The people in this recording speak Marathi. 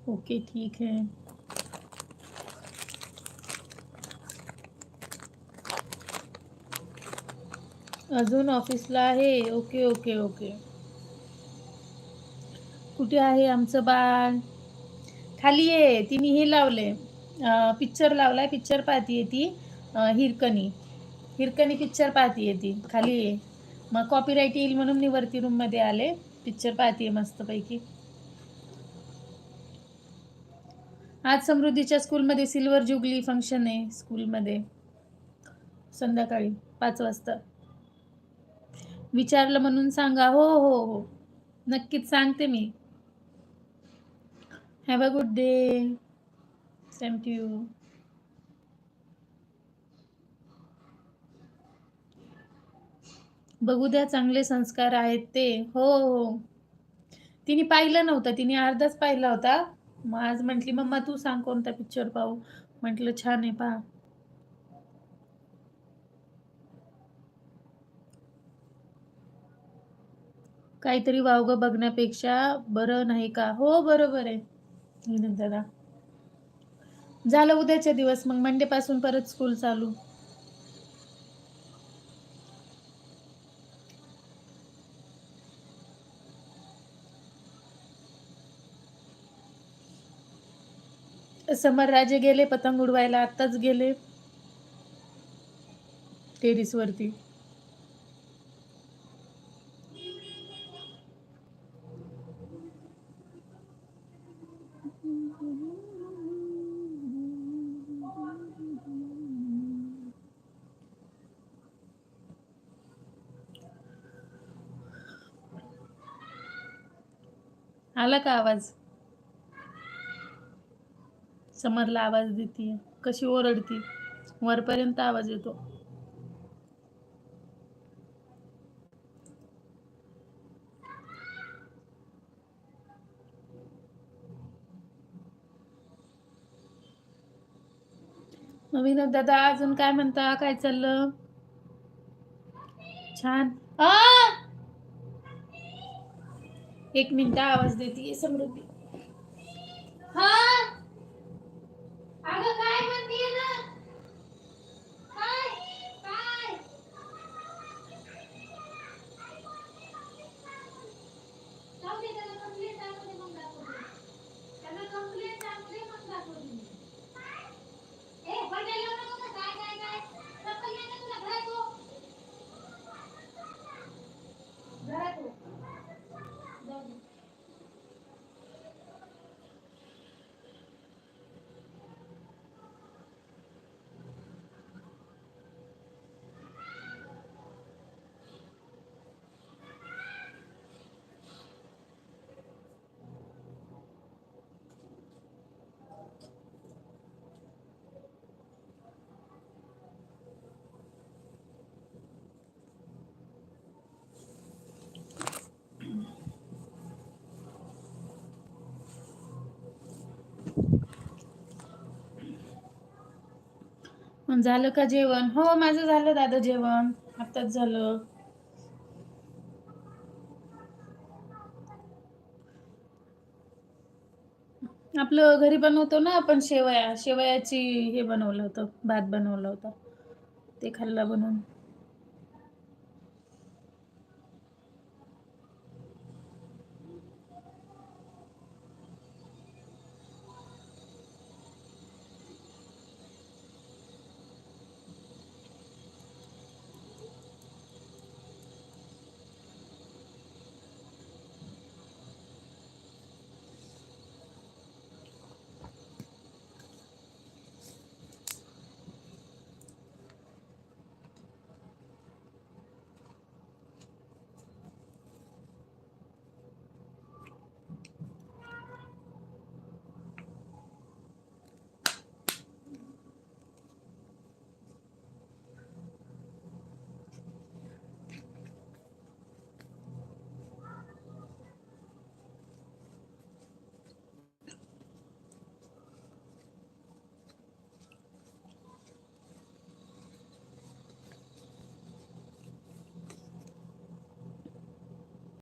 ओके, ठीक है. अजून ऑफिसला आहे. Okay, okay, okay. कुठे आहे आमचं बाळ? खाली ये. तिने हे लावलंय, पिक्चर लावलाय. पिक्चर पाहतीये ती, हिरकणी. हिरकणी पिक्चर पाहतीये ती. खाली ये. मग कॉपीराईट येईल म्हणून मी वरती रूममध्ये आले. पिक्चर पाहतीये मस्तपैकी. आज समृद्धीच्या स्कूलमध्ये सिल्वर जुबली फंक्शन आहे स्कूलमध्ये. संध्याकाळी 5 वाजता. विचारलं म्हणून सांगा. हो, हो, हो. नक्कीच सांगते मी. Have a good day. Same to you. बघू द्या, चांगले संस्कार आहेत ते. हो, हो. तिने पाहिलं नव्हतं. तिने अर्धाच पाहिला होता. मग आज म्हटली, "मम्मा तू सांग कोणता पिक्चर पाहू?" म्हटलं, "छान आहे, पहा." काहीतरी वावगं बघण्यापेक्षा बरं नाही का? हो, बरोबर आहे. विनोद दादा. झालं उद्याच्या दिवस, मग मंडे पासून परत स्कूल चालू. समर राजे गेले पतंग उडवायला. आत्ताच गेले टेरिस वरती. आला का आवाज? समरला आवाज देतीये. कशी ओरडती. वरपर्यंत आवाज येतो. मग विनोद दादा अजून काय म्हणता? काय चाललं? छान. 1 मिनिट आवाज देतीये समृद्धी. हा, अगं काय म्हणतीये ना? काय काय जाऊ दे, त्याला कंप्लेंट टाकू दे, मग दाखवते. त्याला कंप्लेंट टाकू दे, मग दाखवते मी. ए पटेल नको का? काय काय काय चप्पल नाही का तुला? घरात हो. घरात हो. जाऊ दे. मग झालं का जेवण? हो, माझं झालं दादा जेवण. आत्ताच झालं. आपलं घरी बनवतो ना आपण शेवयाची हे बनवलं होतं. भात बनवला होता. ते खाल्ला बनवून.